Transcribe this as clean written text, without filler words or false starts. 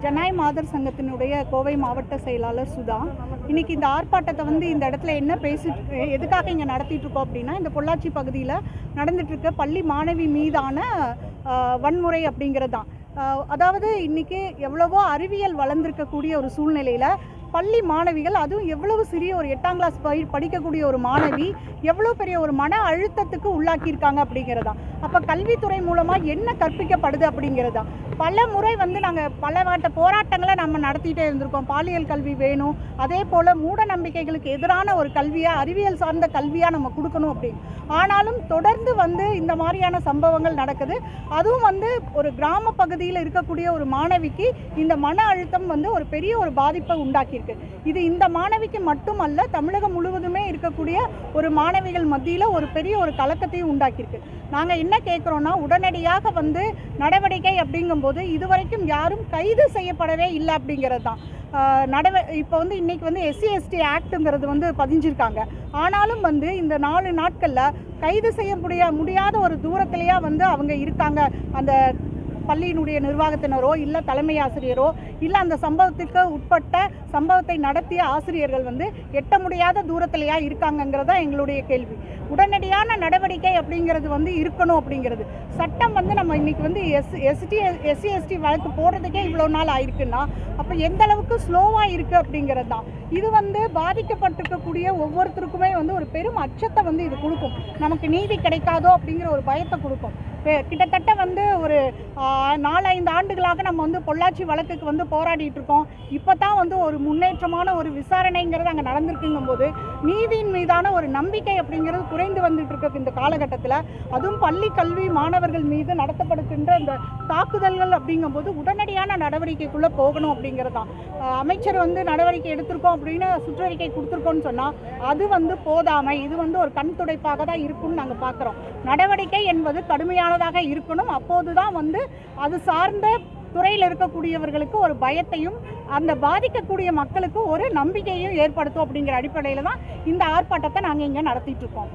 ஜனாய் மாதர் சங்கத்தினுடைய கோவை மாவட்ட செயலாளர் சுதா. இன்னைக்கு இந்த ஆர்ப்பாட்டத்தை இந்த இடத்துல என்ன எதுக்காக இங்கே நடத்திட்டு இருக்கோம் அப்படின்னா, இந்த பொள்ளாச்சி பகுதியில் நடந்துட்டு இருக்க பள்ளி மாணவி மீதான வன்முறை அப்படிங்கிறது தான். அதாவது இன்னைக்கு எவ்வளவோ அறிவியல் வளர்ந்துருக்கக்கூடிய ஒரு சூழ்நிலையில் பள்ளி மாணவிகள், அதுவும் எவ்வளவு சிறிய ஒரு 8ஆம் கிளாஸ் படிக்கக்கூடிய ஒரு மாணவி எவ்வளோ பெரிய ஒரு மன அழுத்தத்துக்கு உள்ளாக்கியிருக்காங்க அப்படிங்கிறதா. அப்போ கல்வித்துறை மூலமாக என்ன கற்பிக்கப்படுது அப்படிங்கிறதா. பல முறை நாங்கள் பல போராட்டங்களை நம்ம நடத்திட்டே இருந்திருக்கோம். பாலியல் கல்வி வேணும், அதே போல் மூட நம்பிக்கைகளுக்கு எதிரான ஒரு கல்வியாக, அறிவியல் சார்ந்த கல்வியாக நம்ம கொடுக்கணும் அப்படின்னு. ஆனாலும் தொடர்ந்து இந்த மாதிரியான சம்பவங்கள் நடக்குது. அதுவும் ஒரு கிராம பகுதியில் இருக்கக்கூடிய ஒரு மாணவிக்கு இந்த மன அழுத்தம் ஒரு பெரிய ஒரு பாதிப்பை உண்டாக்கியிருக்கு. இது இந்த மாணவிக்கு மட்டுமல்ல, தமிழகம் முழுவதுமே இருக்கக்கூடிய ஒரு மாணவிகள் மத்தியில் ஒரு பெரிய ஒரு கலக்கத்தையும் உண்டாக்கியிருக்கு. நாங்கள் என்ன கேட்குறோன்னா, உடனடியாக நடவடிக்கை அப்படிங்கும்போது இதுவரைக்கும் யாரும் கைது செய்யப்படவே இல்லை அப்படிங்கிறது தான். இப்போ இன்னைக்கு SC/ST ஆக்டுங்கிறது பதிஞ்சிருக்காங்க. ஆனாலும் இந்த 4 நாட்களில் கைது செய்ய முடியாத ஒரு தூரத்திலேயே அவங்க இருக்காங்க. அந்த பள்ளியினுடைய நிர்வாகத்தினரோ இல்லை தலைமை ஆசிரியரோ இல்லை அந்த சம்பவத்துக்கு உட்பட்ட சம்பவத்தை நடத்திய ஆசிரியர்கள் எட்ட முடியாத தூரத்திலேயா இருக்காங்கங்கிறதா எங்களுடைய கேள்வி. உடனடியான நடவடிக்கை அப்படிங்கிறது இருக்கணும் அப்படிங்கிறது. சட்டம் நம்ம இன்னைக்கு SC/ST வழக்கு போடுறதுக்கே இவ்வளோ நாள் ஆயிருக்குன்னா அப்போ எந்த அளவுக்கு ஸ்லோவாக இருக்குது அப்படிங்கிறது தான். இது பாதிக்கப்பட்டிருக்கக்கூடிய ஒவ்வொருத்தருக்குமே ஒரு பெரும் அச்சத்தை இது கொடுக்கும். நமக்கு நீதி கிடைக்காதோ அப்படிங்கிற ஒரு பயத்தை கொடுக்கும். கிட்டத்தட்ட ஒரு 4-5 ஆண்டுகளாக நம்ம பொள்ளாச்சி வழக்குக்கு போராடிட்டு இருக்கோம். இப்போ தான் ஒரு முன்னேற்றமான ஒரு விசாரணைங்கிறது அங்கே நடந்திருக்குங்கும் போது நீதியின் மீதான ஒரு நம்பிக்கை அப்படிங்கிறது குறைந்து வந்துட்டு இருக்க இந்த காலகட்டத்தில், அதுவும் பள்ளி கல்வி மாணவர்கள் மீது நடத்தப்படுகின்ற இந்த தாக்குதல்கள் அப்படிங்கும்போது உடனடியான நடவடிக்கைக்குள்ளே போகணும் அப்படிங்கிறது தான். அமைச்சர் நடவடிக்கை எடுத்திருக்கோம் அப்படின்னு சுற்றறிக்கை கொடுத்துருக்கோன்னு சொன்னால் அது போதாமை. இது ஒரு கண் துடைப்பாக தான் இருக்கும்னு நாங்கள் பார்க்குறோம். நடவடிக்கை என்பது கடுமையானதாக இருக்கணும். அப்போது தான் அது சார்ந்த துறையில் இருக்கக்கூடியவர்களுக்கு ஒரு பயத்தையும் அந்த பாதிக்கக்கூடிய மக்களுக்கு ஒரு நம்பிக்கையும் ஏற்படுத்தும் அப்படிங்கிற அடிப்படையில் தான் இந்த ஆர்ப்பாட்டத்தை நாங்கள் இங்கே நடத்திட்டு இருக்கோம்.